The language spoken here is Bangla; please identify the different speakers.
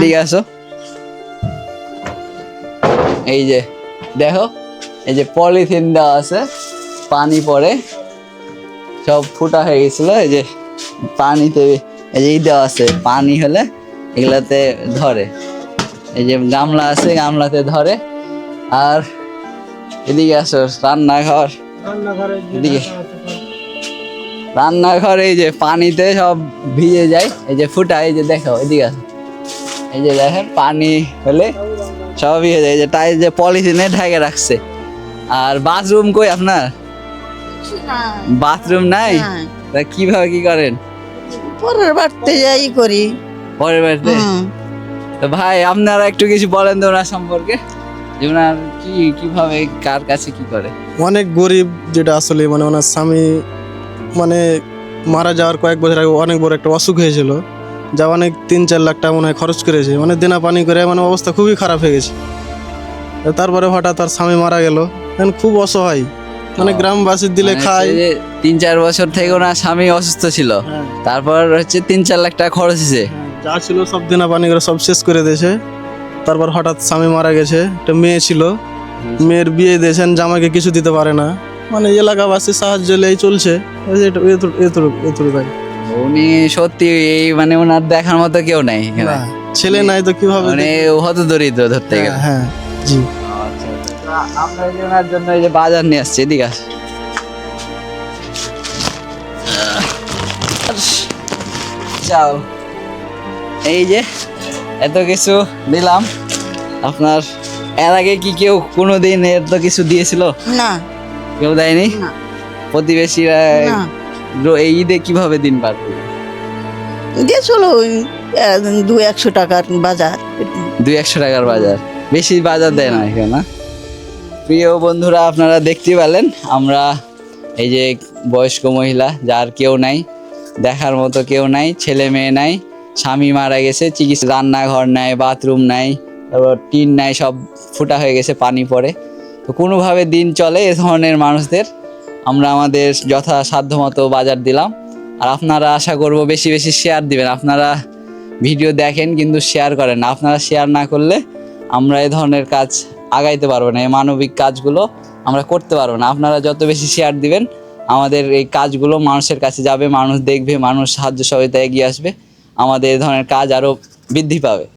Speaker 1: ঠিক আছে, এই যে দেখো, এই যে পলিথিন দেওয়া আছে, পানি পড়ে সব ফুটা হয়ে গেছিল। এই যে পানিতে এই যে দেওয়া আছে, পানি হলে এগুলাতে ধরে। এই যে গামলা আছে, গামলাতে ধরে। আর এদিকে আসো, রান্নাঘর, এদিকে রান্নাঘর, এই যে পানিতে সব ভিজে যায়, এই যে ফুটা, এই যে দেখো এদিকে আসো, এই যে দেখেন পানি হলে সব ভিজে যায়, এই যে টাই যে পলিথিনে ঢেকে রাখছে। আর বাথরুম কই আপনার? বাথরুম নাই? তা কিভাবে কি করেন?
Speaker 2: পরের বাড়তে যাই করি।
Speaker 1: পরের বাড়িতে? তো ভাই আপনারা একটু কিছু বলেন তো ওনার সম্পর্কে, যে ওনার কিভাবে কার কাছে কি করে?
Speaker 3: অনেক গরিব, যেটা আসলে মানে ওনার স্বামী মানে মারা যাওয়ার কয়েক বছর আগে অনেক বড় একটা অসুখ হয়েছিল, যা অনেক 3-4 লাখ টাকা মনে হয় খরচ করেছে, মানে দেনা পানি করে মানে অবস্থা খুবই খারাপ হয়ে গেছে। তারপরে হঠাৎ তার স্বামী মারা গেল, এখন খুব অসহায়, মানে গ্রামবাসীর দিলে
Speaker 1: মানে
Speaker 3: খায়।
Speaker 1: হচ্ছে যে 3-4 বছর থেকে ওনার স্বামী অসুস্থ ছিল, তারপর হচ্ছে 3-4 লাখ টাকা খরচ হয়েছে।
Speaker 3: যা ছিল সব দেনা পানি করে সব শেষ করে দিয়েছে। তারপর হঠাৎ স্বামী মারা গেছে, একটা মেয়ে ছিল, মেয়ের বিয়ে দিয়েছেন, জামাইকে কিছু দিতে পারে না, মানে এলাকাবাসীর সাহায্য নিয়েই চলছে। এই যে এতটুকু ভাই।
Speaker 1: উনি সত্যি এই মানে ওনার দেখার মতো কেউ নাই এখানে।
Speaker 3: না, ছেলে নাই তো কিভাবে
Speaker 1: মানে হত দরিদ্র ধরতে গেলে।
Speaker 3: হ্যাঁ, জি।
Speaker 1: আমরা এই যে ওনার জন্য এই যে বাজার নিয়ে আসছি, এদিকে আস। যাও, এই যে এত কিছু দিলাম আপনার। এর আগে কি কেউ কোনোদিন এত কিছু দিয়েছিল?
Speaker 2: না,
Speaker 1: কেউ দেয়নি।
Speaker 2: না।
Speaker 1: প্রতিবেশীরা
Speaker 2: না।
Speaker 1: এই ঈদে কিভাবে দিন পার করবে?
Speaker 2: দিয়ে চলো 200-100 টাকার বাজার।
Speaker 1: 200 টাকার বাজার, বেশি বাজার দেয় না এখানে না? প্রিয় বন্ধুরা, আপনারা দেখতে পেলেন আমরা এই যে বয়স্ক মহিলা, যার কেউ নাই, দেখার মতো কেউ নাই, ছেলে মেয়ে নাই, স্বামী মারা গেছে, চিকিৎসা, রান্নাঘর নাই, বাথরুম নাই, তারপর টিন নাই, সব ফুটা হয়ে গেছে, পানি পড়ে। তো কোনোভাবে দিন চলে এ ধরনের মানুষদের আমরা আমাদের যথাসাধ্য মতো বাজার দিলাম। আর আপনারা আশা করব বেশি বেশি শেয়ার দিবেন। আপনারা ভিডিও দেখেন কিন্তু শেয়ার করেন না। আপনারা শেয়ার না করলে আমরা এই ধরনের কাজ আগাইতে পারবো না, এই মানবিক কাজগুলো আমরা করতে পারবো না। আপনারা যত বেশি শেয়ার দিবেন আমাদের এই কাজগুলো মানুষের কাছে যাবে, মানুষ দেখবে, মানুষ সাহায্য সহায়তা এগিয়ে আসবে, আমাদের এই ধরনের কাজ আরও বৃদ্ধি পাবে।